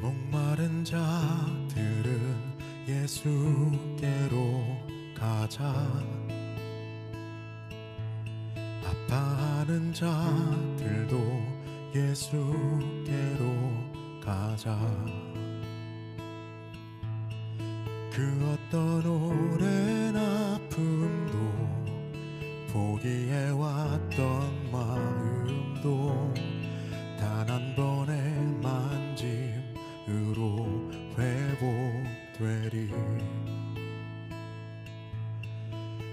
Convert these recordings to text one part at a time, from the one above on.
목마른 자들은 예수께로 가자. 아파하는 자들도 예수께로 가자. 그 어떤 오랜 아픔도 포기해 왔던 마음도 단 한 번의 만짐으로 회복되리.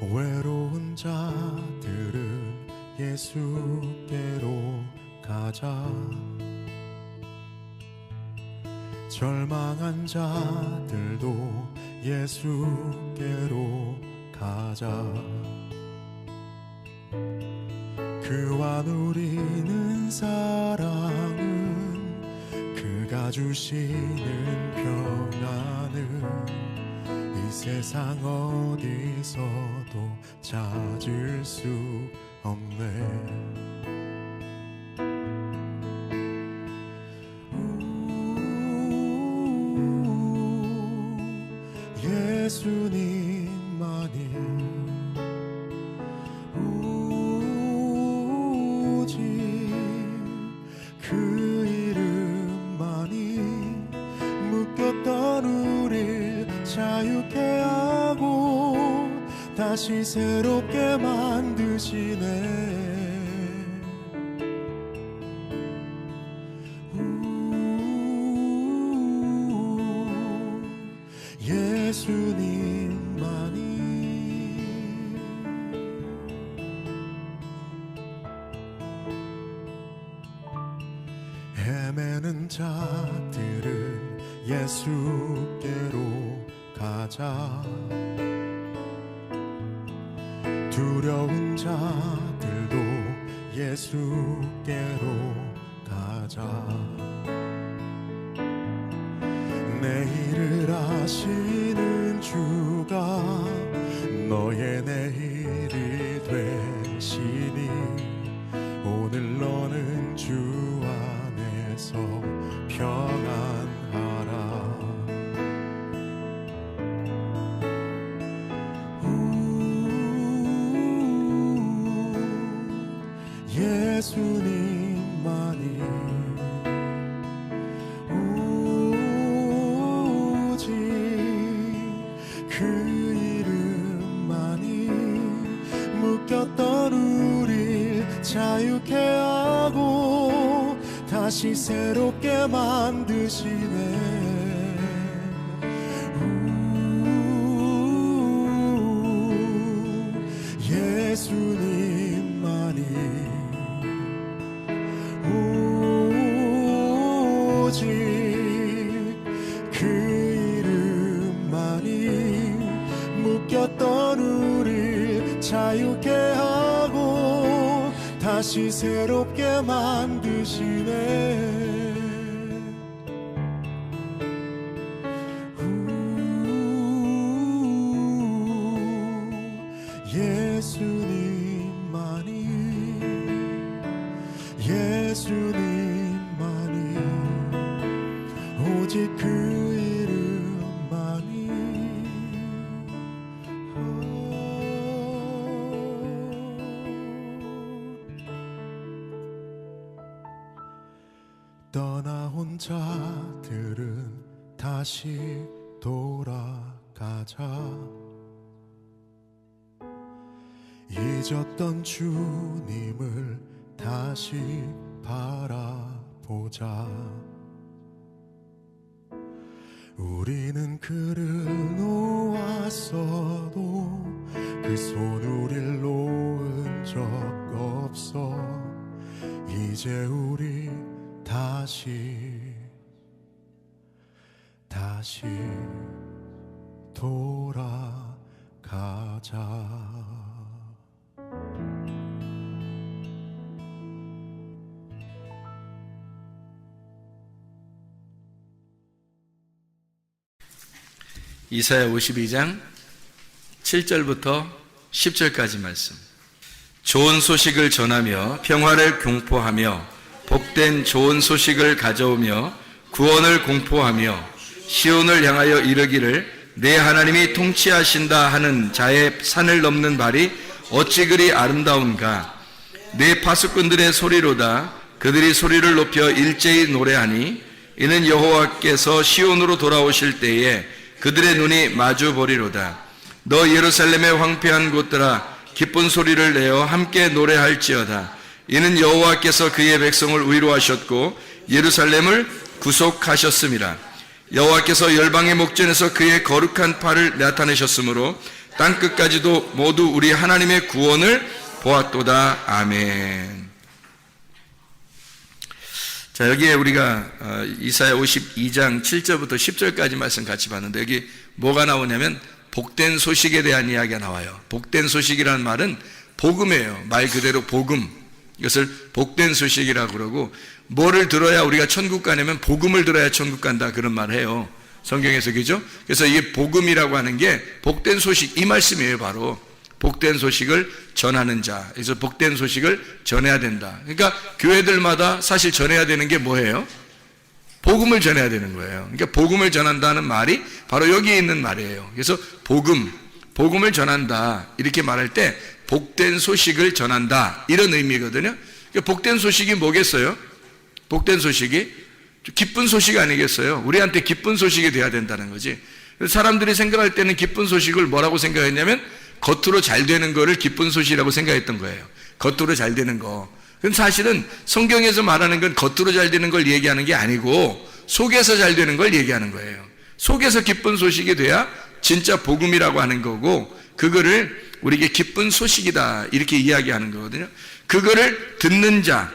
외로운 자들은 예수께로 가자. 절망한 자들도 예수께로 가자. 그와 누리는 사랑은, 그가 주시는 평안은 이 세상 어디서도 찾을 수 없네. 예수님만이 오직 그 이름만이 묶였던 우릴 자유케 하고 다시 새롭게 만드시네. 예수님만이. 헤매는 자들은 예수께로 가자. 두려운 자들도 예수께로 가자. 내일을 아시는 주가 너의 내일이 되시니 오늘 너는 주 안에서 평안하라. 예수님만이 그 이름만이 묶였던 우릴 자유케 하고 다시 새롭게 만드시네. 예수님만이 오직 묶였던 우릴 자유케 하고 다시 새롭게 만드시네. 예수님만이 예수님만이 오직 그 이름만이. 떠나온 자들은 다시 돌아가자. 잊었던 주님을 다시 바라보자. 우리는 그를 놓았어도 그 손 우릴 놓은 적 없어. 이제 우리 다시 돌아가자. 이사야 52장 7절부터 10절까지 말씀. 좋은 소식을 전하며 평화를 공포하며 복된 좋은 소식을 가져오며 구원을 공포하며 시온을 향하여 이르기를 내 하나님이 통치하신다 하는 자의 산을 넘는 발이 어찌 그리 아름다운가. 내 파수꾼들의 소리로다. 그들이 소리를 높여 일제히 노래하니 이는 여호와께서 시온으로 돌아오실 때에 그들의 눈이 마주 보리로다. 너 예루살렘의 황폐한 곳들아 기쁜 소리를 내어 함께 노래할지어다. 이는 여호와께서 그의 백성을 위로하셨고 예루살렘을 구속하셨음이라. 여호와께서 열방의 목전에서 그의 거룩한 팔을 나타내셨으므로 땅끝까지도 모두 우리 하나님의 구원을 보았도다. 아멘. 자, 여기에 우리가 이사야 52장 7절부터 10절까지 말씀 같이 봤는데 여기 뭐가 나오냐면 복된 소식에 대한 이야기가 나와요. 복된 소식이라는 말은 복음이에요. 말 그대로 복음. 이것을 복된 소식이라고 그러고, 뭐를 들어야 우리가 천국 가냐면 복음을 들어야 천국 간다, 그런 말을 해요. 성경에서. 그죠? 그래서 이게 복음이라고 하는 게 복된 소식, 이 말씀이에요. 바로 복된 소식을 전하는 자. 그래서 복된 소식을 전해야 된다. 그러니까 교회들마다 사실 전해야 되는 게 뭐예요? 복음을 전해야 되는 거예요. 그러니까 복음을 전한다는 말이 바로 여기에 있는 말이에요. 그래서 복음을 전한다, 이렇게 말할 때 복된 소식을 전한다, 이런 의미거든요. 그러니까 복된 소식이 뭐겠어요? 복된 소식이 기쁜 소식 아니겠어요? 우리한테 기쁜 소식이 돼야 된다는 거지. 사람들이 생각할 때는 기쁜 소식을 뭐라고 생각했냐면 겉으로 잘 되는 거를 기쁜 소식이라고 생각했던 거예요. 겉으로 잘 되는 거. 그건 사실은 성경에서 말하는 건 겉으로 잘 되는 걸 얘기하는 게 아니고 속에서 잘 되는 걸 얘기하는 거예요. 속에서 기쁜 소식이 돼야 진짜 복음이라고 하는 거고, 그거를 우리에게 기쁜 소식이다, 이렇게 이야기하는 거거든요. 그거를 듣는 자,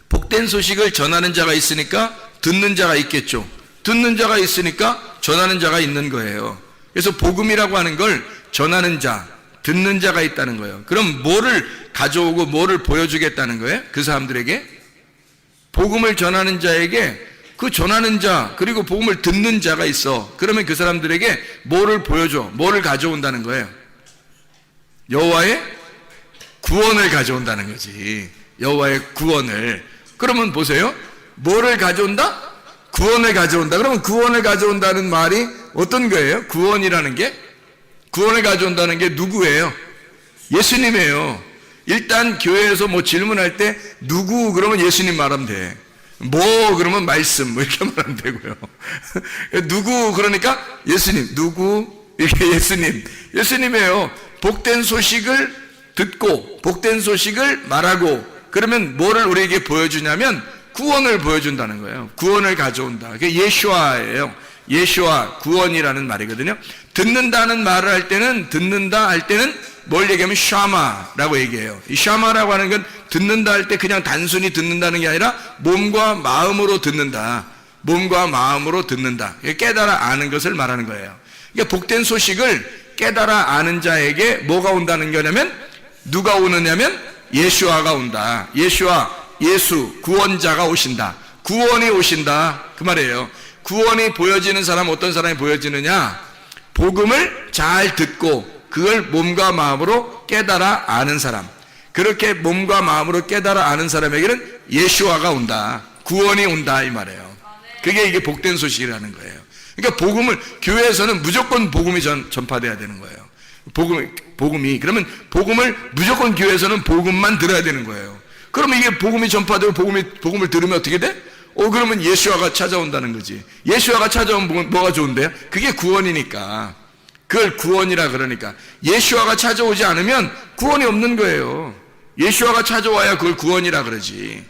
복된 소식을 전하는 자가 있으니까 듣는 자가 있겠죠. 듣는 자가 있으니까 전하는 자가 있는 거예요. 그래서 복음이라고 하는 걸 전하는 자, 듣는 자가 있다는 거예요. 그럼 뭐를 가져오고 뭐를 보여주겠다는 거예요? 그 사람들에게 복음을 전하는 자에게 그 전하는 자, 그리고 복음을 듣는 자가 있어. 그러면 그 사람들에게 뭐를 보여줘? 뭐를 가져온다는 거예요? 여호와의 구원을 가져온다는 거지. 여호와의 구원을. 그러면 보세요. 뭐를 가져온다? 구원을 가져온다. 그러면 구원을 가져온다는 말이 어떤 거예요? 구원이라는 게? 구원을 가져온다는 게 누구예요? 예수님이에요. 일단 교회에서 뭐 질문할 때 누구 그러면 예수님 말하면 돼. 뭐 그러면 말씀, 뭐 이렇게 말하면 되고요. 누구 그러니까 예수님, 누구 이렇게 예수님이에요. 복된 소식을 듣고 복된 소식을 말하고, 그러면 뭐를 우리에게 보여주냐면 구원을 보여준다는 거예요. 구원을 가져온다. 그게 예수아예요. 예수아, 구원이라는 말이거든요. 듣는다는 말을 할 때는, 듣는다 할 때는 뭘 얘기하면 샤마라고 얘기해요. 이 샤마라고 하는 건 듣는다 할 때 그냥 단순히 듣는다는 게 아니라 몸과 마음으로 듣는다. 몸과 마음으로 듣는다. 깨달아 아는 것을 말하는 거예요. 그러니까 복된 소식을 깨달아 아는 자에게 뭐가 온다는 거냐면, 누가 오느냐면 예수아가 온다. 예수아, 예수, 구원자가 오신다. 구원이 오신다, 그 말이에요. 구원이 보여지는 사람, 어떤 사람이 보여지느냐? 복음을 잘 듣고 그걸 몸과 마음으로 깨달아 아는 사람. 그렇게 몸과 마음으로 깨달아 아는 사람에게는 예수아가 온다. 구원이 온다, 이 말이에요. 그게 이게 복된 소식이라는 거예요. 그러니까 복음을, 교회에서는 무조건 복음이 전파돼야 되는 거예요. 복음이. 그러면 복음을 무조건 교회에서는 복음만 들어야 되는 거예요. 그러면 이게 복음이 전파되고 복음을 들으면 어떻게 돼? 그러면 예수아가 찾아온다는 거지. 예수아가 찾아오면 뭐가 좋은데요? 그게 구원이니까. 그걸 구원이라 그러니까. 예수아가 찾아오지 않으면 구원이 없는 거예요. 예수아가 찾아와야 그걸 구원이라 그러지.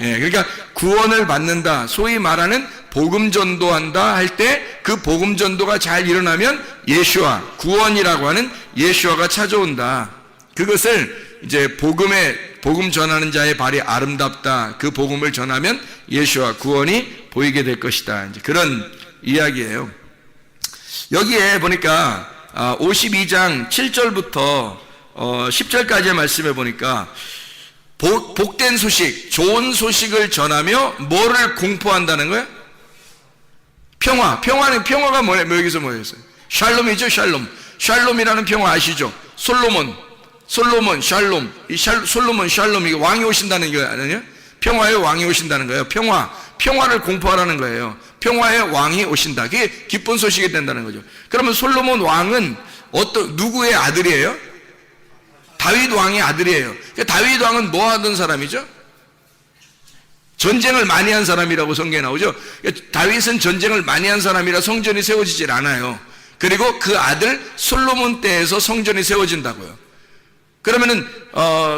예, 그러니까 구원을 받는다, 소위 말하는 복음 전도한다 할 때 그 복음 전도가 잘 일어나면 예수아, 구원이라고 하는 예수아가 찾아온다. 그것을 이제 복음 전하는 자의 발이 아름답다. 그 복음을 전하면 예수와 구원이 보이게 될 것이다. 이제 그런 이야기예요. 여기에 보니까 52장 7절부터 10절까지의 말씀에 보니까 복된 소식, 좋은 소식을 전하며 뭐를 공포한다는 거예요? 평화가 뭐예요? 여기서 뭐였어요? 샬롬이죠, 샬롬. 샬롬이라는 평화 아시죠? 솔로몬, 샬롬. 솔로몬, 샬롬, 이게 왕이 오신다는 게 아니에요? 평화의 왕이 오신다는 거예요. 평화를 공포하라는 거예요. 평화의 왕이 오신다. 그게 기쁜 소식이 된다는 거죠. 그러면 솔로몬 왕은 누구의 아들이에요? 다윗 왕의 아들이에요. 다윗 왕은 뭐 하던 사람이죠? 전쟁을 많이 한 사람이라고 성경에 나오죠. 다윗은 전쟁을 많이 한 사람이라 성전이 세워지질 않아요. 그리고 그 아들 솔로몬 때에서 성전이 세워진다고요. 그러면은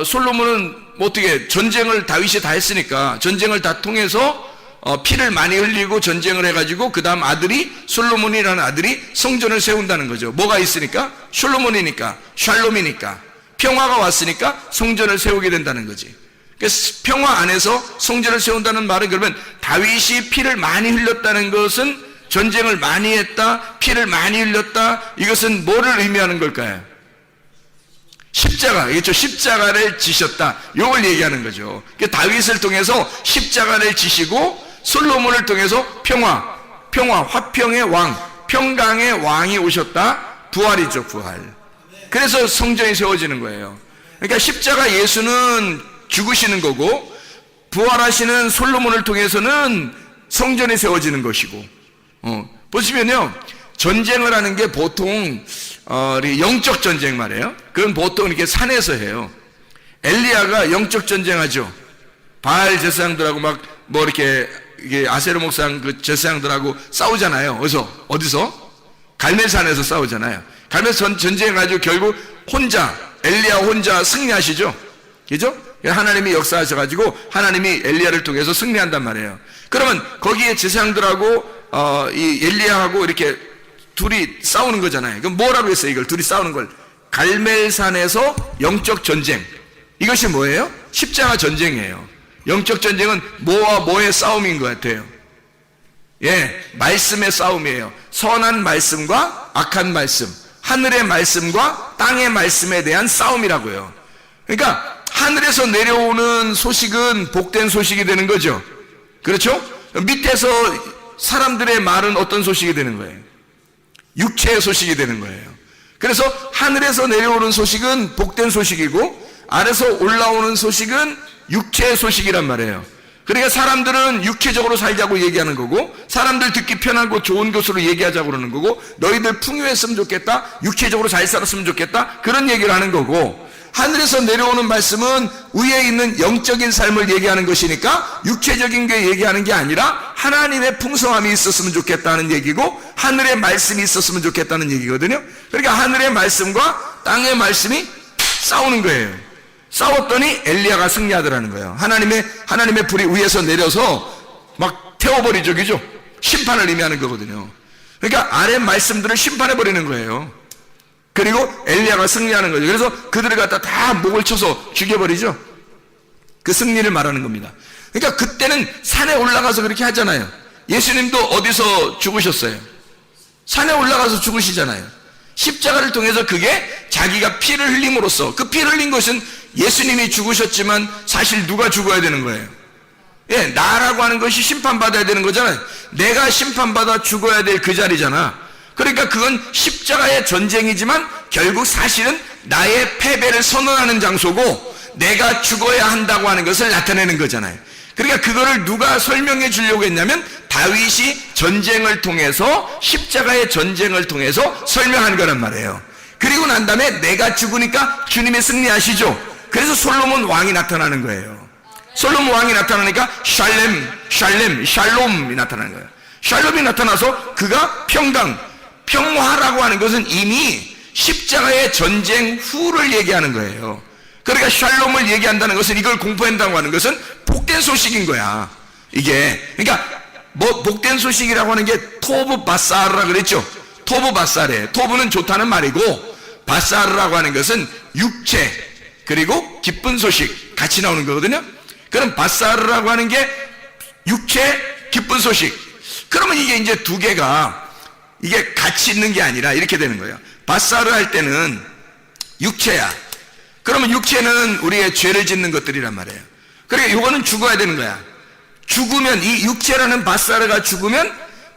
솔로몬은 어떻게 전쟁을 다윗이 다 했으니까 전쟁을 다 통해서 피를 많이 흘리고 전쟁을 해가지고 그 다음 아들이 솔로몬이라는 아들이 성전을 세운다는 거죠. 뭐가 있으니까? 솔로몬이니까, 샬롬이니까, 평화가 왔으니까 성전을 세우게 된다는 거지. 그래서 평화 안에서 성전을 세운다는 말은 그러면 다윗이 피를 많이 흘렸다는 것은 전쟁을 많이 했다, 피를 많이 흘렸다, 이것은 뭐를 의미하는 걸까요? 십자가, 그렇죠? 십자가를 지셨다. 이걸 얘기하는 거죠. 다윗을 통해서 십자가를 지시고 솔로몬을 통해서 평화, 화평의 왕, 평강의 왕이 오셨다. 부활이죠, 부활. 그래서 성전이 세워지는 거예요. 그러니까 십자가 예수는 죽으시는 거고 부활하시는 솔로몬을 통해서는 성전이 세워지는 것이고, 보시면요, 전쟁을 하는 게 보통 영적 전쟁 말이에요. 그건 보통 이렇게 산에서 해요. 엘리야가 영적 전쟁하죠. 바알 제사장들하고 이렇게 아세르 목상 그 제사장들하고 싸우잖아요. 어디서? 갈멜산에서 싸우잖아요. 갈멜산 전쟁해가지고 결국 엘리야 혼자 승리하시죠. 그죠? 하나님이 역사하셔가지고 하나님이 엘리야를 통해서 승리한단 말이에요. 그러면 거기에 제사장들하고 이 엘리야하고 이렇게 둘이 싸우는 거잖아요. 그럼 뭐라고 했어요? 이걸 둘이 싸우는 걸 갈멜산에서 영적 전쟁. 이것이 뭐예요? 십자가 전쟁이에요. 영적 전쟁은 뭐와 뭐의 싸움인 것 같아요. 말씀의 싸움이에요. 선한 말씀과 악한 말씀, 하늘의 말씀과 땅의 말씀에 대한 싸움이라고요. 그러니까 하늘에서 내려오는 소식은 복된 소식이 되는 거죠. 그렇죠? 밑에서 사람들의 말은 어떤 소식이 되는 거예요? 육체의 소식이 되는 거예요. 그래서 하늘에서 내려오는 소식은 복된 소식이고 아래서 올라오는 소식은 육체의 소식이란 말이에요. 그러니까 사람들은 육체적으로 살자고 얘기하는 거고 사람들 듣기 편하고 좋은 것으로 얘기하자고 그러는 거고 너희들 풍요했으면 좋겠다, 육체적으로 잘 살았으면 좋겠다, 그런 얘기를 하는 거고, 하늘에서 내려오는 말씀은 위에 있는 영적인 삶을 얘기하는 것이니까 육체적인 게 얘기하는 게 아니라 하나님의 풍성함이 있었으면 좋겠다는 얘기고 하늘의 말씀이 있었으면 좋겠다는 얘기거든요. 그러니까 하늘의 말씀과 땅의 말씀이 싸우는 거예요. 싸웠더니 엘리야가 승리하더라는 거예요. 하나님의 불이 위에서 내려서 막 태워버리죠. 그죠? 심판을 의미하는 거거든요. 그러니까 아래 말씀들을 심판해버리는 거예요. 그리고 엘리야가 승리하는 거죠. 그래서 그들을 갖다 다 목을 쳐서 죽여버리죠. 그 승리를 말하는 겁니다. 그러니까 그때는 산에 올라가서 그렇게 하잖아요. 예수님도 어디서 죽으셨어요? 산에 올라가서 죽으시잖아요. 십자가를 통해서 그게 자기가 피를 흘림으로써, 그 피를 흘린 것은 예수님이 죽으셨지만 사실 누가 죽어야 되는 거예요? 나라고 하는 것이 심판받아야 되는 거잖아요. 내가 심판받아 죽어야 될 그 자리잖아. 그러니까 그건 십자가의 전쟁이지만 결국 사실은 나의 패배를 선언하는 장소고 내가 죽어야 한다고 하는 것을 나타내는 거잖아요. 그러니까 그거를 누가 설명해 주려고 했냐면 다윗이 전쟁을 통해서, 십자가의 전쟁을 통해서 설명한 거란 말이에요. 그리고 난 다음에 내가 죽으니까 주님이 승리하시죠. 그래서 솔로몬 왕이 나타나는 거예요. 솔로몬 왕이 나타나니까 샬롬이 나타나는 거예요. 샬롬이 나타나서 그가 평화라고 하는 것은 이미 십자가의 전쟁 후를 얘기하는 거예요. 그러니까 샬롬을 얘기한다는 것은, 이걸 공포한다고 하는 것은 복된 소식인 거야. 이게 그러니까 복된 소식이라고 하는 게 토브 바사르라 그랬죠. 토브 바사르, 토브는 좋다는 말이고 바사르라고 하는 것은 육체 그리고 기쁜 소식 같이 나오는 거거든요. 그럼 바사르라고 하는 게 육체, 기쁜 소식. 그러면 이게 이제 두 개가 이게 같이 있는 게 아니라 이렇게 되는 거예요. 바사르 할 때는 육체야. 그러면 육체는 우리의 죄를 짓는 것들이란 말이에요. 그러니까 이거는 죽어야 되는 거야. 죽으면, 이 육체라는 바사르가 죽으면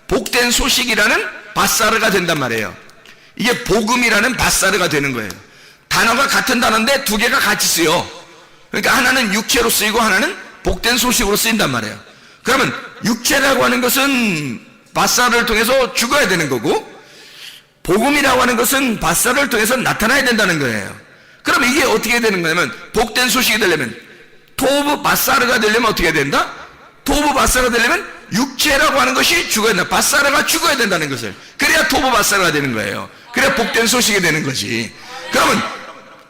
복된 소식이라는 바사르가 된단 말이에요. 이게 복음이라는 바사르가 되는 거예요. 단어가 같은 단어인데 두 개가 같이 쓰여. 그러니까 하나는 육체로 쓰이고 하나는 복된 소식으로 쓰인단 말이에요. 그러면 육체라고 하는 것은 바사를 통해서 죽어야 되는 거고, 복음이라고 하는 것은 바사를 통해서 나타나야 된다는 거예요. 그럼 이게 어떻게 되는 거냐면, 복된 소식이 되려면, 토브 바사르가 되려면 어떻게 된다? 토브 바사르가 되려면 육체라고 하는 것이 죽어야 된다. 바사르가 죽어야 된다는 것을. 그래야 토브 바사르가 되는 거예요. 그래야 복된 소식이 되는 거지. 그러면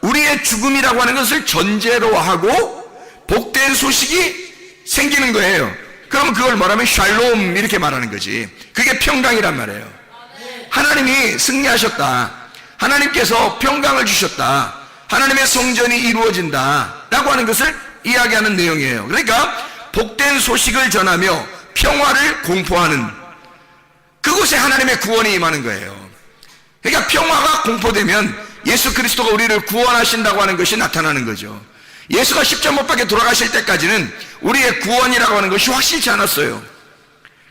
우리의 죽음이라고 하는 것을 전제로 하고 복된 소식이 생기는 거예요. 그럼 그걸 뭐라면 샬롬 이렇게 말하는 거지. 그게 평강이란 말이에요. 하나님이 승리하셨다. 하나님께서 평강을 주셨다. 하나님의 성전이 이루어진다 라고 하는 것을 이야기하는 내용이에요. 그러니까 복된 소식을 전하며 평화를 공포하는, 그곳에 하나님의 구원이 임하는 거예요. 그러니까 평화가 공포되면 예수 그리스도가 우리를 구원하신다고 하는 것이 나타나는 거죠. 예수가 십자가 못 박혀 돌아가실 때까지는 우리의 구원이라고 하는 것이 확실치 않았어요.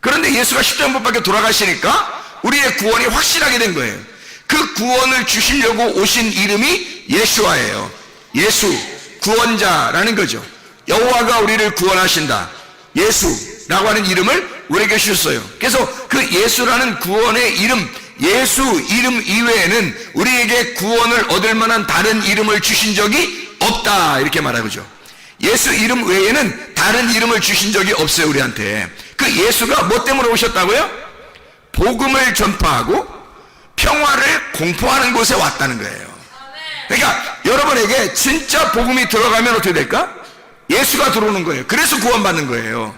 그런데 예수가 십자가 못 박혀 돌아가시니까 우리의 구원이 확실하게 된 거예요. 그 구원을 주시려고 오신 이름이 예수와예요. 예수, 구원자라는 거죠. 여호와가 우리를 구원하신다. 예수라고 하는 이름을 우리에게 주셨어요. 그래서 그 예수라는 구원의 이름, 예수 이름 이외에는 우리에게 구원을 얻을 만한 다른 이름을 주신 적이 없다 이렇게 말하죠. 예수 이름 외에는 다른 이름을 주신 적이 없어요. 우리한테. 그 예수가 뭐 때문에 오셨다고요? 복음을 전파하고 평화를 공포하는 곳에 왔다는 거예요. 그러니까 여러분에게 진짜 복음이 들어가면 어떻게 될까? 예수가 들어오는 거예요. 그래서 구원받는 거예요.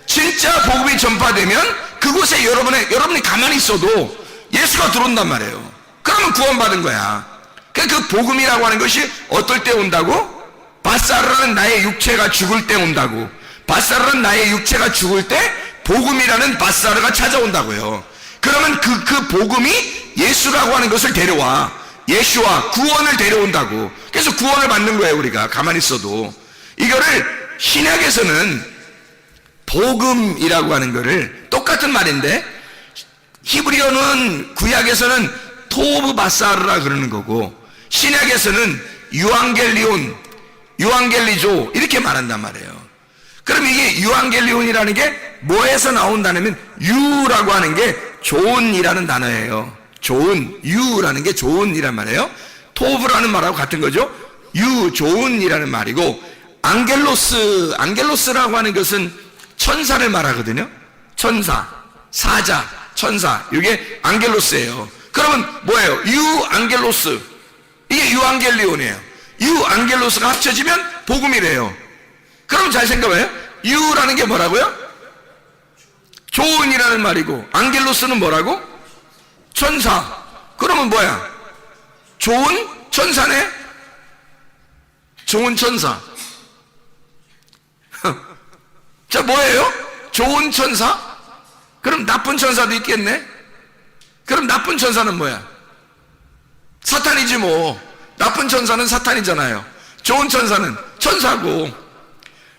진짜 복음이 전파되면 그곳에 여러분이 가만히 있어도 예수가 들어온단 말이에요. 그러면 구원받은 거야. 그 복음이라고 하는 것이 어떨 때 온다고? 바사르라는 나의 육체가 죽을 때 온다고. 바사르라는 나의 육체가 죽을 때 복음이라는 바사르가 찾아온다고요. 그러면 그 복음이 예수라고 하는 것을 데려와. 예수와 구원을 데려온다고. 그래서 구원을 받는 거예요. 우리가 가만히 있어도. 이거를 신약에서는 복음이라고 하는 거를 똑같은 말인데, 히브리어는 구약에서는 토브 바사르라 그러는 거고, 신약에서는 유앙겔리온, 유앙겔리조 이렇게 말한단 말이에요. 그럼 이게 유앙겔리온이라는 게 뭐에서 나온다냐면 유라고 하는 게 좋은이라는 단어예요. 좋은, 유라는 게 좋은이란 말이에요. 토브라는 말하고 같은 거죠. 유, 좋은이라는 말이고, 안겔로스라고 하는 것은 천사를 말하거든요. 천사, 사자, 천사, 이게 안겔로스예요. 그러면 뭐예요? 유앙겔로스, 이게 유앙겔리온이에요. 유앙겔로스가 합쳐지면 복음이래요. 그럼 잘 생각해요. 유라는 게 뭐라고요? 좋은이라는 말이고, 안겔로스는 뭐라고? 천사. 그러면 뭐야? 좋은 천사네? 좋은 천사. 자, 뭐예요? 좋은 천사? 그럼 나쁜 천사도 있겠네? 그럼 나쁜 천사는 뭐야? 사탄이지 뭐. 나쁜 천사는 사탄이잖아요. 좋은 천사는 천사고.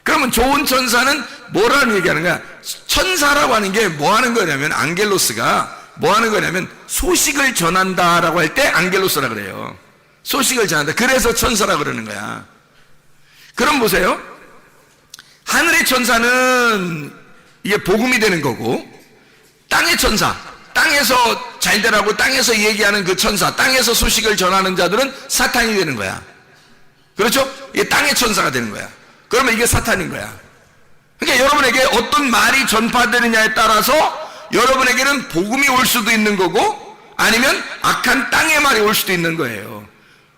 그러면 좋은 천사는 뭐라는 얘기하는 거야? 천사라고 하는 게 뭐 하는 거냐면, 안겔로스가 뭐 하는 거냐면 소식을 전한다라고 할 때 안겔로스라 그래요. 소식을 전한다. 그래서 천사라 그러는 거야. 그럼 보세요. 하늘의 천사는 이게 복음이 되는 거고, 땅의 천사, 땅에서 잘 되라고 땅에서 얘기하는 그 천사, 땅에서 소식을 전하는 자들은 사탄이 되는 거야. 그렇죠? 이게 땅의 천사가 되는 거야. 그러면 이게 사탄인 거야. 그러니까 여러분에게 어떤 말이 전파되느냐에 따라서 여러분에게는 복음이 올 수도 있는 거고, 아니면 악한 땅의 말이 올 수도 있는 거예요.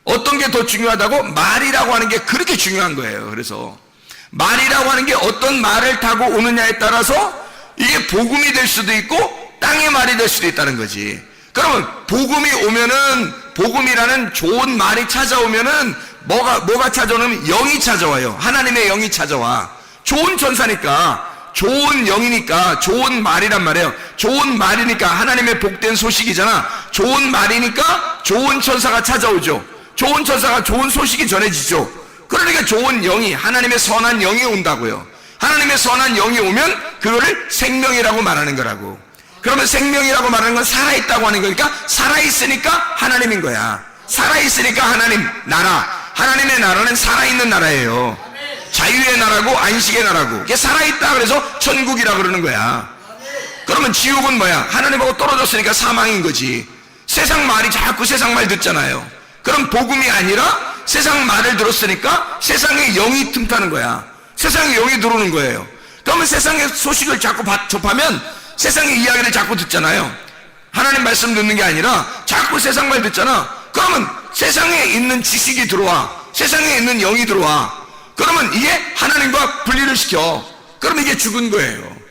어떤 게 더 중요하다고? 말이라고 하는 게 그렇게 중요한 거예요. 그래서 말이라고 하는 게 어떤 말을 타고 오느냐에 따라서 이게 복음이 될 수도 있고 땅의 말이 될 수도 있다는 거지. 그러면 복음이 오면은, 복음이라는 좋은 말이 찾아오면은 뭐가 찾아오냐면 영이 찾아와요. 하나님의 영이 찾아와. 좋은 천사니까, 좋은 영이니까 좋은 말이란 말이에요. 좋은 말이니까 하나님의 복된 소식이잖아. 좋은 말이니까 좋은 천사가 찾아오죠. 좋은 천사가 좋은 소식이 전해지죠. 그러니까 좋은 영이, 하나님의 선한 영이 온다고요. 하나님의 선한 영이 오면 그거를 생명이라고 말하는 거라고. 그러면 생명이라고 말하는 건 살아있다고 하는 거니까, 살아있으니까 하나님인 거야. 살아있으니까 하나님 나라. 하나님의 나라는 살아있는 나라예요. 자유의 나라고 안식의 나라고 이게 살아있다 그래서 천국이라 그러는 거야. 그러면 지옥은 뭐야? 하나님하고 떨어졌으니까 사망인 거지. 세상 말이 자꾸 세상 말 듣잖아요. 그럼 복음이 아니라 세상 말을 들었으니까 세상의 영이 틈타는 거야. 세상의 영이 들어오는 거예요. 그러면 세상의 소식을 자꾸 접하면 세상의 이야기를 자꾸 듣잖아요. 하나님 말씀 듣는 게 아니라 자꾸 세상 말 듣잖아. 그러면 세상에 있는 지식이 들어와. 세상에 있는 영이 들어와. 그러면 이게 하나님과 분리를 시켜. 그러면 이게 죽은 거예요.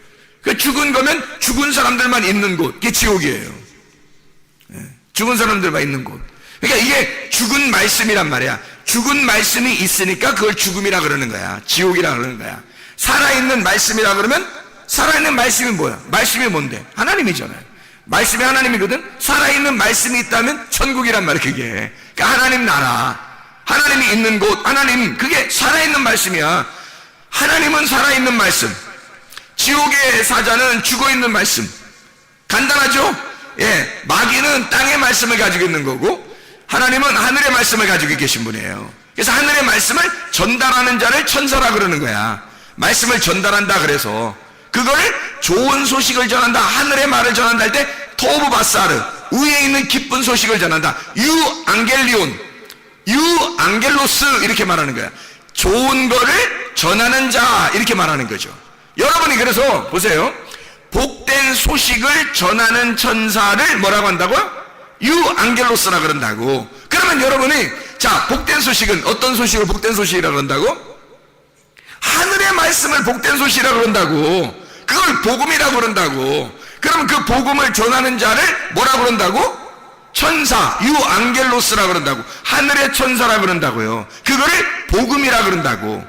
그 죽은 거면 죽은 사람들만 있는 곳, 이게 지옥이에요. 죽은 사람들만 있는 곳. 그러니까 이게 죽은 말씀이란 말이야. 죽은 말씀이 있으니까 그걸 죽음이라 그러는 거야. 지옥이라 그러는 거야. 살아있는 말씀이라 그러면 살아있는 말씀이 뭐야? 말씀이 뭔데? 하나님이잖아요. 말씀이 하나님이거든. 살아있는 말씀이 있다면 천국이란 말이야. 그게 그러니까 하나님 나라, 하나님이 있는 곳, 하나님, 그게 살아있는 말씀이야. 하나님은 살아있는 말씀, 지옥의 사자는 죽어있는 말씀. 간단하죠? 예, 마귀는 땅의 말씀을 가지고 있는 거고 하나님은 하늘의 말씀을 가지고 계신 분이에요. 그래서 하늘의 말씀을 전달하는 자를 천사라 그러는 거야. 말씀을 전달한다 그래서 그거를 좋은 소식을 전한다, 하늘의 말을 전한다 할 때 토브 바사르, 위에 있는 기쁜 소식을 전한다. 유 앙겔리온, 유 앙겔로스 이렇게 말하는 거야. 좋은 거를 전하는 자 이렇게 말하는 거죠. 여러분이 그래서 보세요. 복된 소식을 전하는 천사를 뭐라고 한다고요? 유 앙겔로스라 그런다고. 그러면 여러분이 자, 복된 소식은 어떤 소식을 복된 소식이라 그런다고? 하늘의 말씀을 복된 소식이라 그런다고. 그걸 복음이라 그런다고. 그럼 그 복음을 전하는 자를 뭐라 그런다고? 천사, 유 앙겔로스라 그런다고. 하늘의 천사라 그런다고요. 그거를 복음이라 그런다고.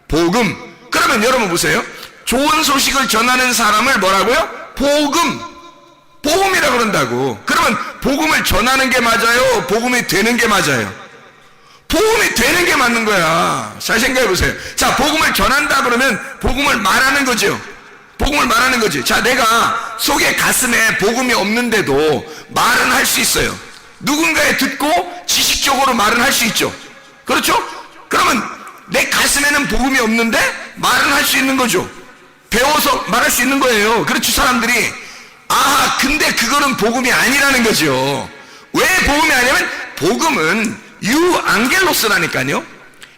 복음. 그러면 여러분 보세요. 좋은 소식을 전하는 사람을 뭐라고요? 복음. 복음이라 그런다고. 그러면 복음을 전하는 게 맞아요? 복음이 되는 게 맞아요? 복음이 되는 게 맞는 거야. 잘 생각해 보세요. 자, 복음을 전한다 그러면 복음을 말하는 거죠. 복음을 말하는 거지. 자, 내가 속에 가슴에 복음이 없는데도 말은 할 수 있어요. 누군가에 듣고 지식적으로 말은 할 수 있죠. 그렇죠? 그러면 내 가슴에는 복음이 없는데 말은 할 수 있는 거죠. 배워서 말할 수 있는 거예요. 그렇죠, 사람들이. 아, 근데 그거는 복음이 아니라는 거죠. 왜 복음이 아니냐면 복음은 유 앙겔로스라니까요.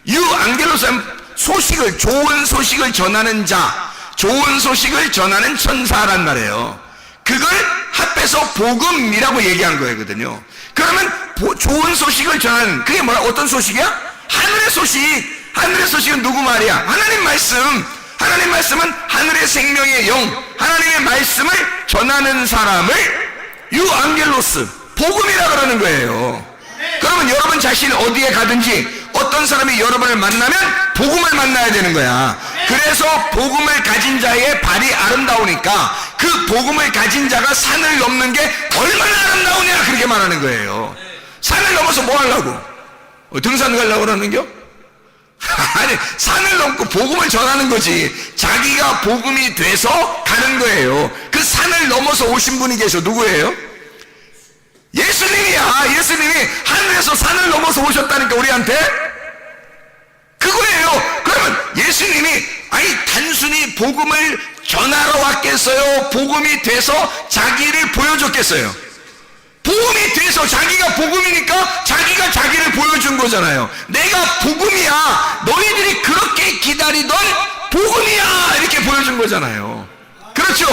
유 앙겔로스는 소식을, 좋은 소식을 전하는 자, 좋은 소식을 전하는 천사란 말이에요. 그걸 합해서 복음이라고 얘기한 거거든요. 그러면 좋은 소식을 전하는, 그게 뭐야? 어떤 소식이야? 하늘의 소식. 하늘의 소식은 누구 말이야? 하나님 말씀. 하나님 말씀은 하늘의 생명의 영, 하나님의 말씀을 전하는 사람을 유 앙겔로스, 복음이라 그러는 거예요. 그러면 여러분 자신이 어디에 가든지 어떤 사람이 여러분을 만나면 복음을 만나야 되는 거야. 그래서 복음을 가진 자의 발이 아름다우니까 그 복음을 가진 자가 산을 넘는 게 얼마나 아름다우냐 그렇게 말하는 거예요. 산을 넘어서 뭐 하려고? 등산 가려고 그러는겨? 아니, 산을 넘고 복음을 전하는 거지. 자기가 복음이 돼서 가는 거예요. 그 산을 넘어서 오신 분이 계셔. 누구예요? 예수님이야. 예수님이 하늘에서 산을 넘어서 오셨다니까 우리한테. 그거예요. 그러면 예수님이 아니 단순히 복음을 전하러 왔겠어요? 복음이 돼서 자기를 보여줬겠어요? 복음이 돼서 자기가 복음이니까 자기가 자기를 보여준 거잖아요. 내가 복음이야. 너희들이 그렇게 기다리던 복음이야. 이렇게 보여준 거잖아요. 그렇죠?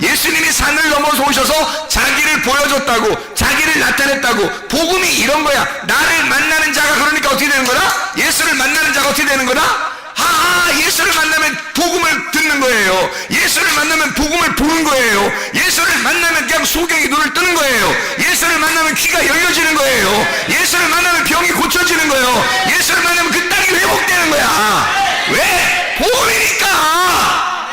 예수님이 산을 넘어서 오셔서 자기를 보여줬다고, 자기를 나타냈다고. 복음이 이런 거야. 나를 만나는 자가 그러니까 어떻게 되는 거다? 예수를 만나는 자가 어떻게 되는 거다? 예수를 만나면 복음을 듣는 거예요. 예수를 만나면 복음을 보는 거예요. 예수를 만나면 그냥 소경이 눈을 뜨는 거예요. 예수를 만나면 귀가 열려지는 거예요. 예수를 만나면 병이 고쳐지는 거예요. 예수를 만나면 그 땅이 회복되는 거야. 왜? 복음이니까.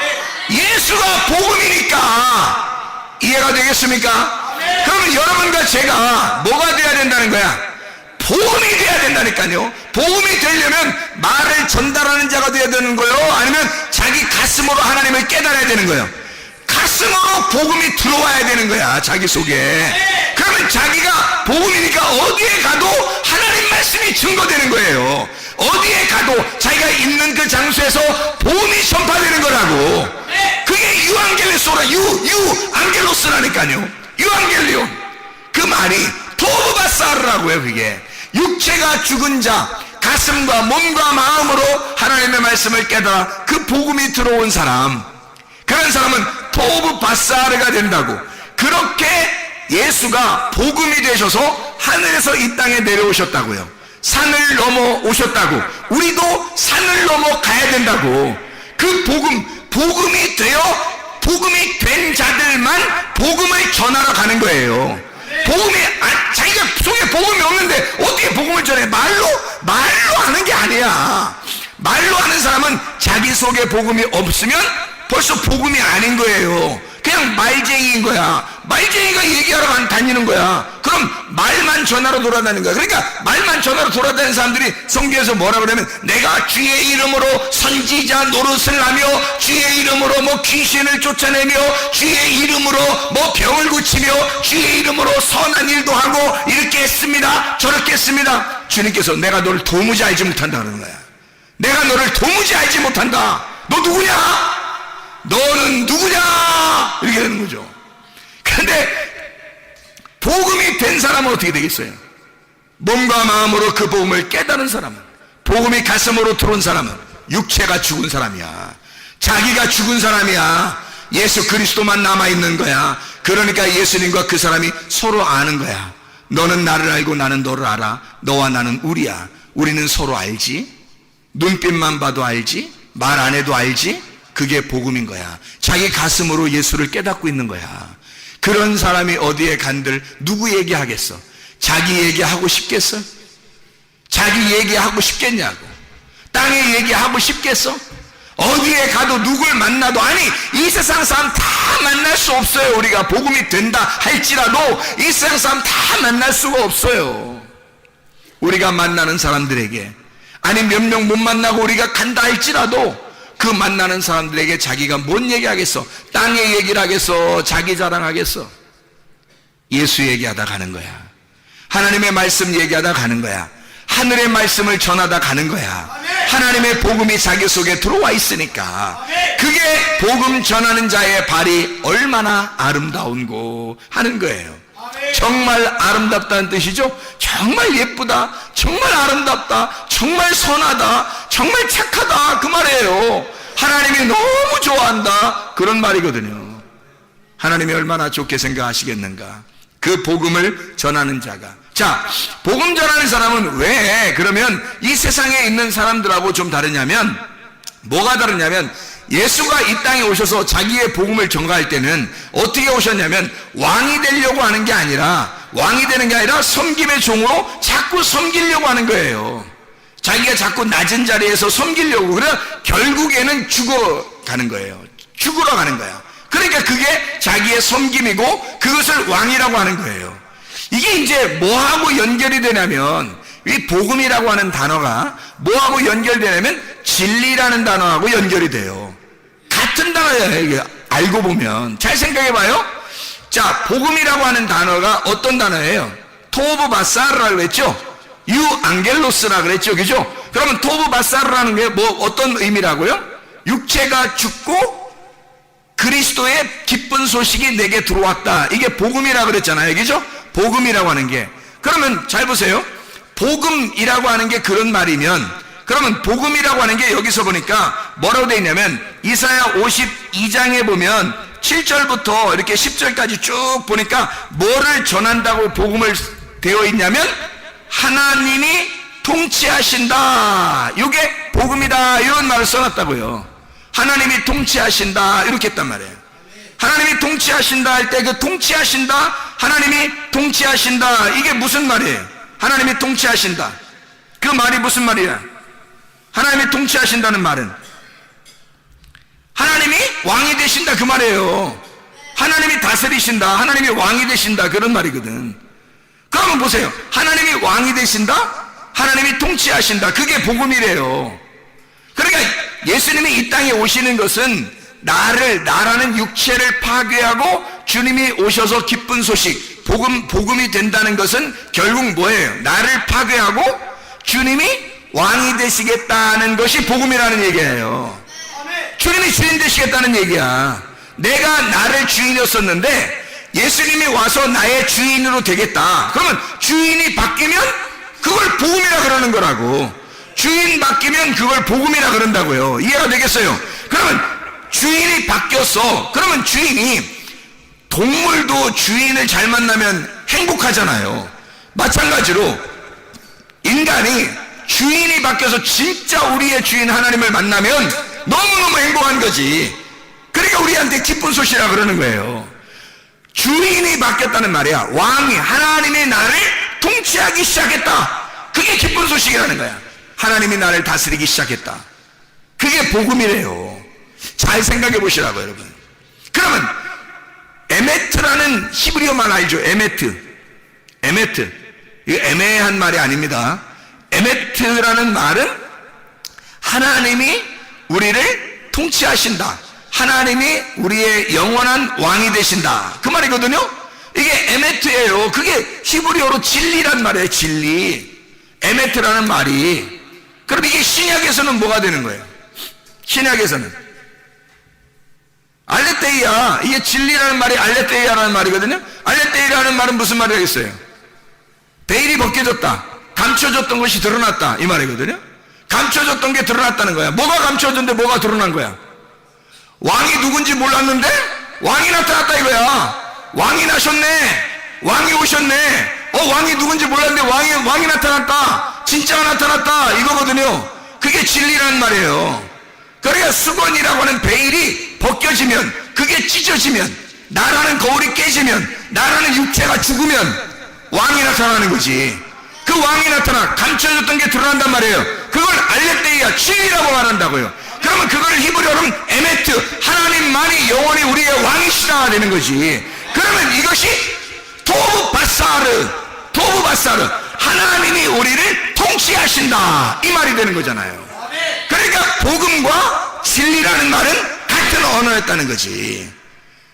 예수가 복음이니까. 이해가 되겠습니까? 그러면 여러분과 제가 뭐가 돼야 된다는 거야? 복음이 돼야 된다니까요. 복음이 되려면 말을 전달하는 자가 돼야 되는 거예요? 아니면 자기 가슴으로 하나님을 깨달아야 되는 거예요? 가슴으로 복음이 들어와야 되는 거야, 자기 속에. 그러면 자기가 복음이니까 어디에 가도 하나님 말씀이 증거되는 거예요. 어디에 가도 자기가 있는 그 장소에서 복음이 전파되는 거라고. 그게 유앙겔로스라, 유앙겔로스라니까요. 유앙겔리온. 그 말이 토브바사르라고요. 그게 육체가 죽은 자, 가슴과 몸과 마음으로 하나님의 말씀을 깨달아 그 복음이 들어온 사람, 그런 사람은 토브바사르가 된다고. 그렇게 예수가 복음이 되셔서 하늘에서 이 땅에 내려오셨다고요. 산을 넘어 오셨다고. 우리도 산을 넘어 가야 된다고. 그 복음이 복음이 된 자들만 복음을 전하러 가는 거예요. 자기가 속에 복음이 없는데 어떻게 복음을 전해? 말로 하는 게 아니야. 말로 하는 사람은 자기 속에 복음이 없으면 벌써 복음이 아닌 거예요. 그냥 말쟁이인 거야. 말쟁이가 얘기하러 다니는 거야. 그럼 말만 전하러 돌아다니는 거야. 그러니까 말만 전하러 돌아다니는 사람들이 성경에서 뭐라 그러면, 내가 주의 이름으로 선지자 노릇을 하며 주의 이름으로 뭐 귀신을 쫓아내며 주의 이름으로 뭐 병을 고치며 주의 이름으로 선한 일도 하고 이렇게 했습니다, 저렇게 했습니다. 주님께서 내가 너를 도무지 알지 못한다 그러는 거야. 내가 너를 도무지 알지 못한다. 너 누구냐? 너는 누구냐? 이렇게 되는 거죠. 그런데 복음이 된 사람은 어떻게 되겠어요? 몸과 마음으로 그 복음을 깨달은 사람은, 복음이 가슴으로 들어온 사람은 육체가 죽은 사람이야. 자기가 죽은 사람이야. 예수 그리스도만 남아있는 거야. 그러니까 예수님과 그 사람이 서로 아는 거야. 너는 나를 알고 나는 너를 알아. 너와 나는 우리야. 우리는 서로 알지. 눈빛만 봐도 알지. 말 안 해도 알지. 그게 복음인 거야. 자기 가슴으로 예수를 깨닫고 있는 거야. 그런 사람이 어디에 간들 누구 얘기하겠어? 자기 얘기하고 싶겠어? 자기 얘기하고 싶겠냐고. 땅에 얘기하고 싶겠어? 어디에 가도 누굴 만나도, 아니 이 세상 사람 다 만날 수 없어요. 우리가 복음이 된다 할지라도 이 세상 사람 다 만날 수가 없어요. 우리가 만나는 사람들에게, 아니 몇 명 못 만나고 우리가 간다 할지라도 그 만나는 사람들에게 자기가 뭔 얘기하겠어? 땅의 얘기를 하겠어? 자기 자랑하겠어? 예수 얘기하다 가는 거야. 하나님의 말씀 얘기하다 가는 거야. 하늘의 말씀을 전하다 가는 거야. 하나님의 복음이 자기 속에 들어와 있으니까. 그게 복음 전하는 자의 발이 얼마나 아름다운고 하는 거예요. 정말 아름답다는 뜻이죠. 정말 예쁘다, 정말 아름답다, 정말 선하다, 정말 착하다, 그 말이에요. 하나님이 너무 좋아한다, 그런 말이거든요. 하나님이 얼마나 좋게 생각하시겠는가. 그 복음을 전하는 자가. 자, 복음 전하는 사람은 왜 그러면 이 세상에 있는 사람들하고 좀 다르냐면, 뭐가 다르냐면, 예수가 이 땅에 오셔서 자기의 복음을 전가할 때는 어떻게 오셨냐면, 왕이 되려고 하는 게 아니라, 왕이 되는 게 아니라 섬김의 종으로 자꾸 섬기려고 하는 거예요. 자기가 자꾸 낮은 자리에서 섬기려고. 그래 결국에는 죽어가는 거예요. 죽으러 가는 거야. 그러니까 그게 자기의 섬김이고 그것을 왕이라고 하는 거예요. 이게 이제 뭐하고 연결이 되냐면, 이 복음이라고 하는 단어가 뭐하고 연결되냐면 진리라는 단어하고 연결이 돼요. 같은 단어예요. 이게 알고 보면. 잘 생각해 봐요. 자, 복음이라고 하는 단어가 어떤 단어예요? 토브바사르라고 그랬죠? 유앙겔로스라 그랬죠, 그죠? 그러면 토브바사르라는 게 뭐 어떤 의미라고요? 육체가 죽고 그리스도의 기쁜 소식이 내게 들어왔다. 이게 복음이라고 그랬잖아요, 그죠? 복음이라고 하는 게. 그러면 잘 보세요. 복음이라고 하는 게 그런 말이면, 그러면 복음이라고 하는 게 여기서 보니까 뭐라고 되어 있냐면, 이사야 52장에 보면 7절부터 이렇게 10절까지 쭉 보니까 뭐를 전한다고 복음을 되어 있냐면, 하나님이 통치하신다, 이게 복음이다, 이런 말을 써놨다고요. 하나님이 통치하신다, 이렇게 했단 말이에요. 하나님이 통치하신다 할 때 그 통치하신다, 하나님이 통치하신다, 이게 무슨 말이에요? 하나님이 통치하신다, 그 말이 무슨 말이야? 하나님이 통치하신다는 말은 하나님이 왕이 되신다, 그 말이에요. 하나님이 다스리신다, 하나님이 왕이 되신다, 그런 말이거든. 그러면 보세요. 하나님이 왕이 되신다, 하나님이 통치하신다, 그게 복음이래요. 그러니까 예수님이 이 땅에 오시는 것은 나라는 육체를 파괴하고 주님이 오셔서 기쁜 소식, 복음이 된다는 것은 결국 뭐예요? 나를 파괴하고 주님이 왕이 되시겠다는 것이 복음이라는 얘기예요. 주님이 주인 되시겠다는 얘기야. 내가 나를 주인이었었는데 예수님이 와서 나의 주인으로 되겠다. 그러면 주인이 바뀌면 그걸 복음이라 그러는 거라고. 주인 바뀌면 그걸 복음이라 그런다고요. 이해가 되겠어요? 그러면 주인이 바뀌었어. 그러면 주인이, 동물도 주인을 잘 만나면 행복하잖아요. 마찬가지로 인간이 주인이 바뀌어서 진짜 우리의 주인 하나님을 만나면 너무너무 행복한 거지. 그러니까 우리한테 기쁜 소식이라 그러는 거예요. 주인이 바뀌었다는 말이야. 왕이, 하나님이 나를 통치하기 시작했다. 그게 기쁜 소식이라는 거야. 하나님이 나를 다스리기 시작했다. 그게 복음이래요. 잘 생각해 보시라고, 여러분. 그러면 에메트라는 히브리어 말 알죠? 에메트. 이거 애매한 말이 아닙니다. 에메트라는 말은 하나님이 우리를 통치하신다. 하나님이 우리의 영원한 왕이 되신다. 그 말이거든요. 이게 에메트예요. 그게 히브리어로 진리란 말이에요. 진리. 에메트라는 말이. 그럼 이게 신약에서는 뭐가 되는 거예요? 신약에서는 알레테이야. 이게 진리라는 말이 알레테이야라는 말이거든요. 알레테이라는 말은 무슨 말이겠어요? 베일이 벗겨졌다. 감춰졌던 것이 드러났다. 이 말이거든요. 감춰졌던 게 드러났다는 거야. 뭐가 감춰졌는데 뭐가 드러난 거야? 왕이 누군지 몰랐는데 왕이 나타났다 이거야. 왕이 나셨네. 왕이 오셨네. 왕이 누군지 몰랐는데 왕이 나타났다. 진짜가 나타났다. 이거거든요. 그게 진리라는 말이에요. 그러니까 수건이라고 하는 베일이 벗겨지면, 그게 찢어지면, 나라는 거울이 깨지면, 나라는 육체가 죽으면 왕이 나타나는 거지. 그 왕이 나타나 감춰졌던 게 드러난단 말이에요. 그걸 알레테이야, 진리라고 말한다고요. 그러면 그걸 히브리어로는 에메트, 하나님만이 영원히 우리의 왕이시다 되는 거지. 그러면 이것이 토브바사르, 하나님이 우리를 통치하신다, 이 말이 되는 거잖아요. 그러니까 복음과 진리라는 말은 같은 언어였다는 거지.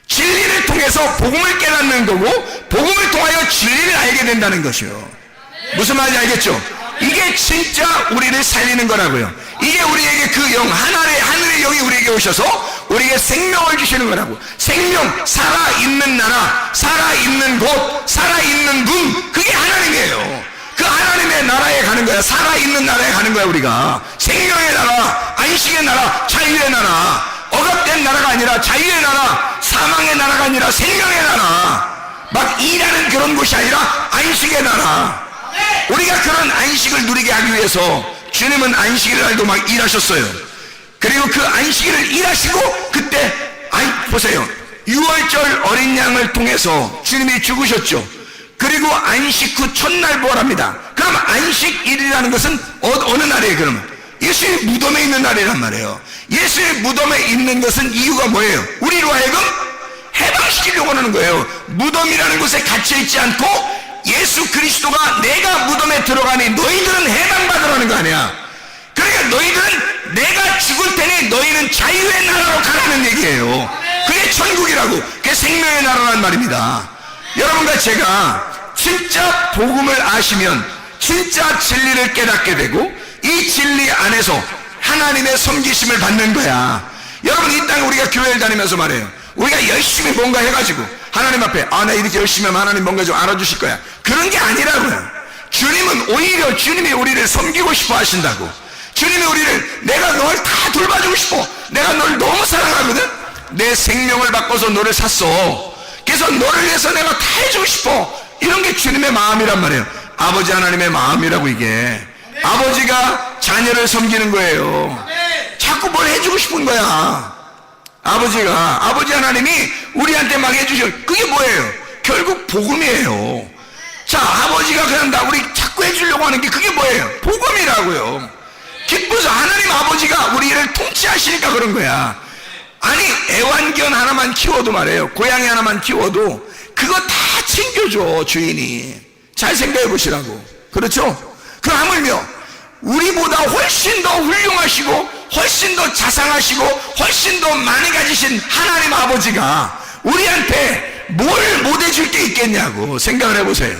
진리를 통해서 복음을 깨닫는 거고, 복음을 통하여 진리를 알게 된다는 것이요. 무슨 말인지 알겠죠? 이게 진짜 우리를 살리는 거라고요. 이게 우리에게 그 영, 하늘의 영이 우리에게 오셔서 우리에게 생명을 주시는 거라고. 생명, 살아있는 나라, 살아있는 곳, 살아있는 분, 그게 하나님이에요. 그 하나님의 나라에 가는 거야. 살아있는 나라에 가는 거야. 우리가 생명의 나라, 안식의 나라, 자유의 나라, 억압된 나라가 아니라 자유의 나라, 사망의 나라가 아니라 생명의 나라, 막 일하는 그런 곳이 아니라 안식의 나라. 우리가 그런 안식을 누리게 하기 위해서 주님은 안식일 날도 막 일하셨어요. 그리고 그 안식일을 일하시고, 그때 보세요, 6월절 어린 양을 통해서 주님이 죽으셨죠. 그리고 안식 후 첫날 부활합니다. 그럼 안식일이라는 것은 어느 날이에요? 그러면 예수의 무덤에 있는 날이란 말이에요. 예수의 무덤에 있는 것은 이유가 뭐예요? 우리로 하여금 해방시키려고 하는 거예요. 무덤이라는 곳에 갇혀있지 않고 예수 그리스도가 내가 무덤에 들어가니 너희들은 해방받으라는 거 아니야. 그러니까 너희들은 내가 죽을 테니 너희는 자유의 나라로 가라는 얘기예요. 그게 천국이라고, 그게 생명의 나라란 말입니다. 여러분과 제가 진짜 복음을 아시면 진짜 진리를 깨닫게 되고, 이 진리 안에서 하나님의 섬기심을 받는 거야. 여러분, 이 땅에 우리가 교회를 다니면서 말해요, 우리가 열심히 뭔가 해가지고 하나님 앞에 나 이렇게 열심히 하면 하나님 뭔가 좀 알아주실 거야, 그런 게 아니라고요. 주님은 오히려 주님이 우리를 섬기고 싶어 하신다고. 주님이 우리를, 내가 널 다 돌봐주고 싶어, 내가 널 너무 사랑하거든, 내 생명을 바꿔서 너를 샀어, 그래서 너를 위해서 내가 다 해주고 싶어, 이런 게 주님의 마음이란 말이에요. 아버지 하나님의 마음이라고. 이게 아버지가 자녀를 섬기는 거예요. 자꾸 뭘 해주고 싶은 거야. 아버지 하나님이 우리한테 막 해주셔. 그게 뭐예요? 결국 복음이에요. 자, 아버지가 그냥 우리 자꾸 해주려고 하는 게 그게 뭐예요? 복음이라고요. 기뻐서 하나님 아버지가 우리를 통치하시니까 그런 거야. 아니, 애완견 하나만 키워도 말이에요, 고양이 하나만 키워도 그거 다 챙겨줘, 주인이. 잘 생각해 보시라고. 그렇죠? 그 하물며 우리보다 훨씬 더 훌륭하시고 훨씬 더 자상하시고 훨씬 더 많이 가지신 하나님 아버지가 우리한테 뭘 못 해줄 게 있겠냐고 생각을 해보세요.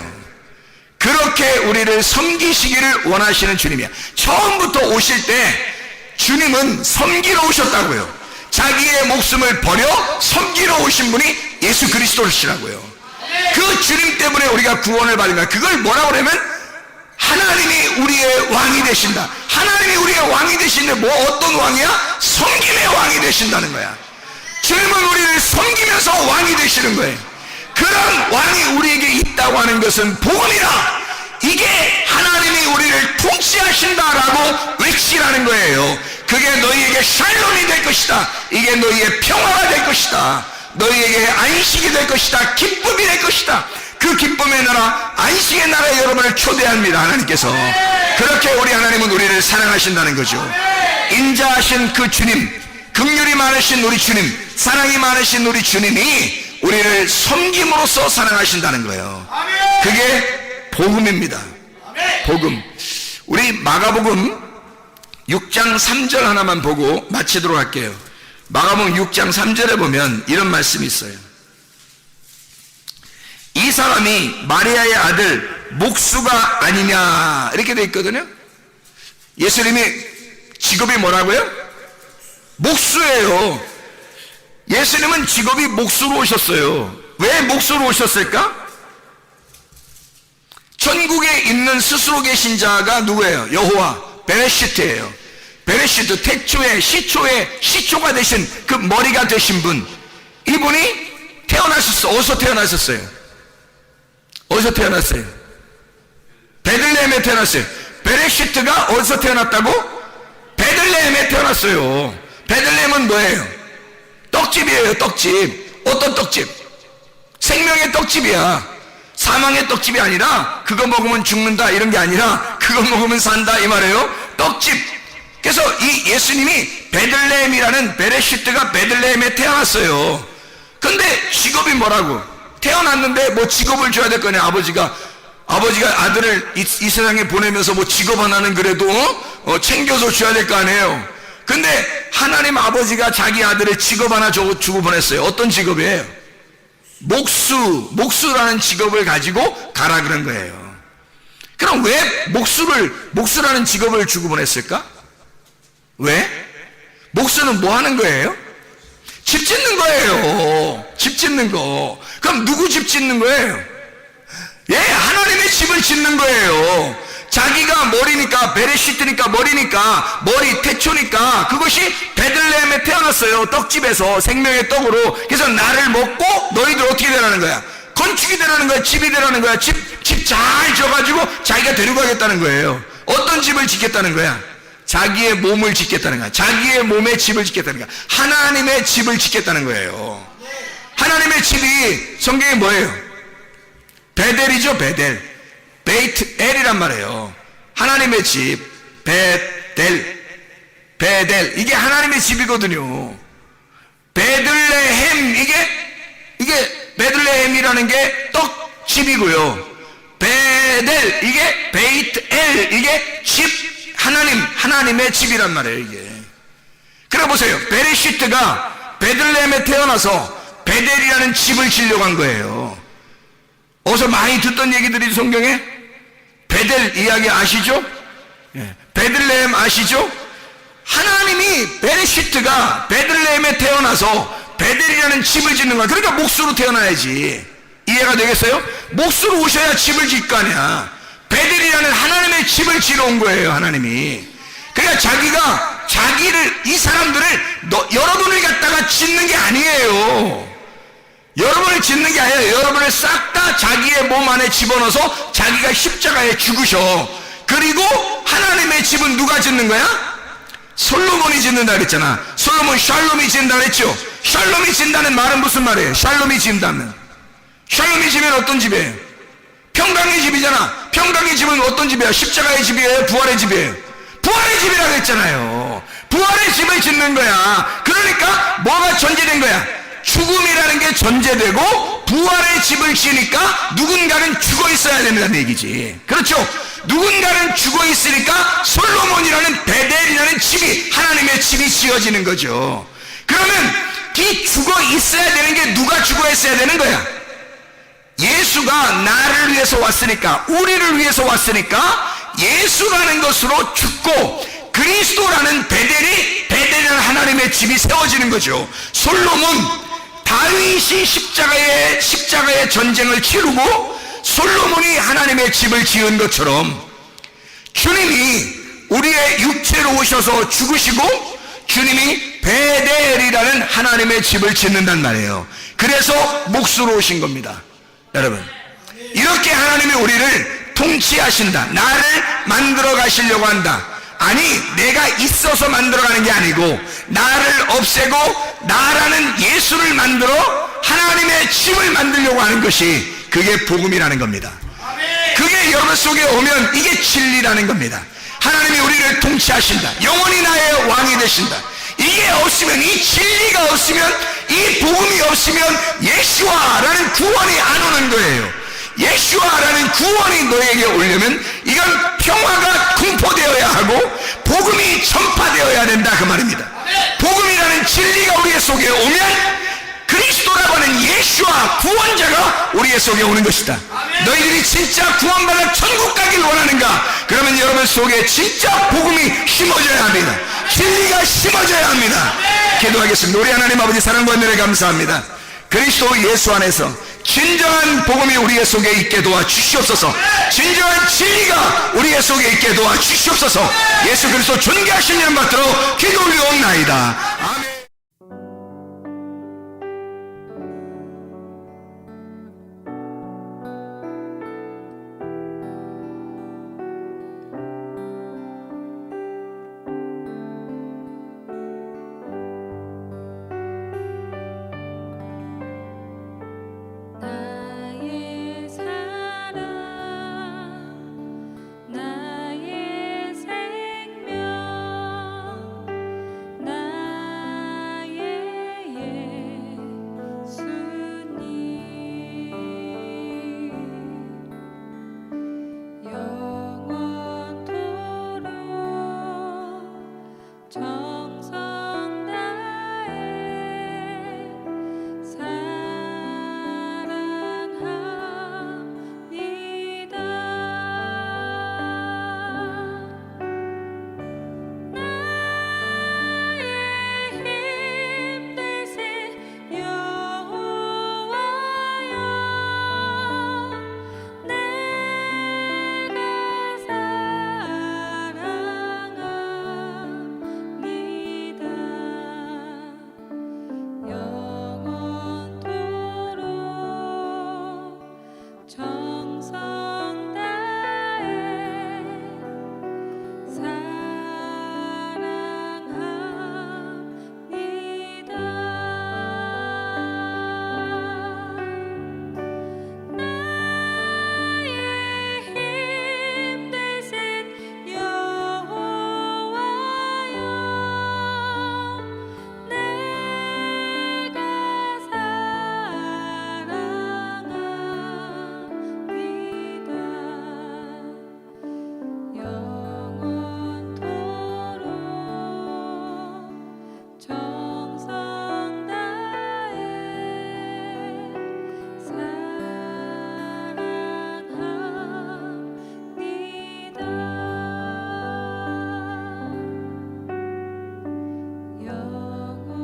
그 그렇게 우리를 섬기시기를 원하시는 주님이야. 처음부터 오실 때 주님은 섬기러 오셨다고요. 자기의 목숨을 버려 섬기러 오신 분이 예수 그리스도시라고요. 그 주님 때문에 우리가 구원을 받은 거야. 그걸 뭐라고 그러면 하나님이 우리의 왕이 되신다. 하나님이 우리의 왕이 되시는데 뭐 어떤 왕이야? 섬김의 왕이 되신다는 거야. 주님은 우리를 섬기면서 왕이 되시는 거예요. 그런 왕이 우리에게 있다고 하는 것은 복음이라. 이게 하나님이 우리를 통치하신다라고 외치라는 거예요. 그게 너희에게 샬롬이 될 것이다. 이게 너희의 평화가 될 것이다. 너희에게 안식이 될 것이다. 기쁨이 될 것이다. 그 기쁨의 나라, 안식의 나라에 여러분을 초대합니다. 하나님께서. 그렇게 우리 하나님은 우리를 사랑하신다는 거죠. 인자하신 그 주님, 긍휼이 많으신 우리 주님, 사랑이 많으신 우리 주님이 우리를 섬김으로써 사랑하신다는 거예요. 그게 복음입니다. 복음. 우리 마가복음 6장 3절 하나만 보고 마치도록 할게요. 마가복음 6장 3절에 보면 이런 말씀이 있어요. 이 사람이 마리아의 아들 목수가 아니냐 이렇게 돼 있거든요. 예수님이 직업이 뭐라고요? 목수예요. 예수님은 직업이 목수로 오셨어요. 왜 목수로 오셨을까? 천국에 있는 스스로 계신 자가 누구예요? 여호와 베레시트예요. 베레시트, 태초에 시초가 되신 그 머리가 되신 분, 이분이 태어나셨어. 어디서 태어나셨어요? 어디서 태어났어요? 베들레헴에 태어났어요. 베레시트가 어디서 태어났다고? 베들레헴에 태어났어요. 베들레헴은 뭐예요? 떡집이에요. 떡집. 어떤 떡집? 생명의 떡집이야. 사망의 떡집이 아니라 그거 먹으면 죽는다 이런 게 아니라 그거 먹으면 산다 이 말이에요. 떡집. 그래서 이 예수님이 베들레헴이라는 베레시트가 베들레헴에 태어났어요. 근데 직업이 뭐라고? 태어났는데 뭐 직업을 줘야 될 거냐. 아버지가 아들을 이 세상에 보내면서 뭐 직업 하나는 그래도 챙겨서 줘야 될 거 아니에요. 근데 하나님 아버지가 자기 아들의 직업 하나 주고 보냈어요. 어떤 직업이에요? 목수라는 직업을 가지고 가라 그런 거예요. 그럼 왜 목수라는 직업을 주고 보냈을까? 왜? 목수는 뭐 하는 거예요? 집 짓는 거예요. 집 짓는 거. 그럼 누구 집 짓는 거예요? 예, 하나님의 집을 짓는 거예요. 자기가 머리니까, 베레시트니까 머리니까, 머리 태초니까 그것이 베들레헴에 태어났어요. 떡집에서 생명의 떡으로. 그래서 나를 먹고 너희들 어떻게 되라는 거야? 건축이 되라는 거야. 집이 되라는 거야. 집 잘 지어가지고 자기가 데리고 가겠다는 거예요. 어떤 집을 짓겠다는 거야? 자기의 몸을 짓겠다는 거야. 자기의 몸의 집을 짓겠다는 거야. 하나님의 집을 짓겠다는 거예요. 하나님의 집이 성경에 뭐예요? 베델이죠. 베델. 베이트 엘이란 말이에요. 하나님의 집. 베델. 이게 하나님의 집이거든요. 베들레헴 이게 베들레헴이라는 게 떡집이고요. 베델 이게 베이트 엘 이게 집. 하나님의 집이란 말이에요. 이게. 그래 보세요. 베레시트가 베들레헴에 태어나서 베델이라는 집을 지려고 한 거예요. 어디서 많이 듣던 얘기들이 성경에 베델 이야기 아시죠? 예. 베들레헴 아시죠? 하나님이 베레시트가 베들레헴에 태어나서 베델이라는 집을 짓는 거야. 그러니까 목수로 태어나야지. 이해가 되겠어요? 목수로 오셔야 집을 짓 거 아니야. 베델이라는 하나님의 집을 지러 온 거예요. 하나님이. 그러니까 이 사람들을 여러분을 갖다가 짓는 게 아니에요. 여러분을 짓는 게 아니라 여러분을 싹 다 자기의 몸 안에 집어넣어서 자기가 십자가에 죽으셔. 그리고 하나님의 집은 누가 짓는 거야? 솔로몬이 짓는다 그랬잖아. 솔로몬 샬롬이 짓는다 그랬죠. 샬롬이 짓는다는 말은 무슨 말이에요? 샬롬이 짓는다면 샬롬이 집은 어떤 집이에요? 평강의 집이잖아. 평강의 집은 어떤 집이야? 십자가의 집이에요? 부활의 집이에요? 부활의 집이라고 했잖아요. 부활의 집을 짓는 거야. 그러니까 뭐가 전제된 거야? 죽음이라는 게 전제되고 부활의 집을 지으니까 누군가는 죽어 있어야 된다는 얘기지. 그렇죠? 누군가는 죽어 있으니까 솔로몬이라는 베델이라는 집이 하나님의 집이 지어지는 거죠. 그러면 이 죽어 있어야 되는 게 누가 죽어 있어야 되는 거야? 예수가 나를 위해서 왔으니까, 우리를 위해서 왔으니까 예수라는 것으로 죽고 그리스도라는 베델이라는 하나님의 집이 세워지는 거죠. 솔로몬, 다윗이 십자가의 전쟁을 치르고 솔로몬이 하나님의 집을 지은 것처럼 주님이 우리의 육체로 오셔서 죽으시고 주님이 베델이라는 하나님의 집을 짓는단 말이에요. 그래서 몫으로 오신 겁니다. 여러분, 이렇게 하나님이 우리를 통치하신다. 나를 만들어 가시려고 한다. 아니, 내가 있어서 만들어가는 게 아니고 나를 없애고 나라는 예수를 만들어 하나님의 집을 만들려고 하는 것이, 그게 복음이라는 겁니다. 그게 여러분 속에 오면 이게 진리라는 겁니다. 하나님이 우리를 통치하신다. 영원히 나의 왕이 되신다. 이게 없으면, 이 진리가 없으면, 이 복음이 없으면 예수와라는 구원이 안 오는 거예요. 예수와라는 구원이 너에게 오려면 이건 평화가 공포되어야 하고 복음이 전파되어야 된다, 그 말입니다. 복음이라는 진리가 우리의 속에 오면 그리스도라고 하는 예수와 구원자가 우리의 속에 오는 것이다. 너희들이 진짜 구원받아 천국 가길 원하는가? 그러면 여러분 속에 진짜 복음이 심어져야 합니다. 진리가 심어져야 합니다. 기도하겠습니다. 우리 하나님 아버지, 사랑과 은혜를 감사합니다. 그리스도 예수 안에서 진정한 복음이 우리의 속에 있게 도와주시옵소서. 진정한 진리가 우리의 속에 있게 도와주시옵소서. 예수 그리스도 존귀하신 이름 받들어 기도 올려옵나이다. 아멘. 나의 사랑, 나의 생명, 나의 예수님, 영원토록 정성 다해 사랑합니다. 나의 힘내신 여호와여, 내가 사랑합니다. 영원토록 정성 다해 사랑합니다. 나의 힘내신 여호와여, 내가 사랑합니다. 영원토록 정성 다해 사랑합니다. 영원토록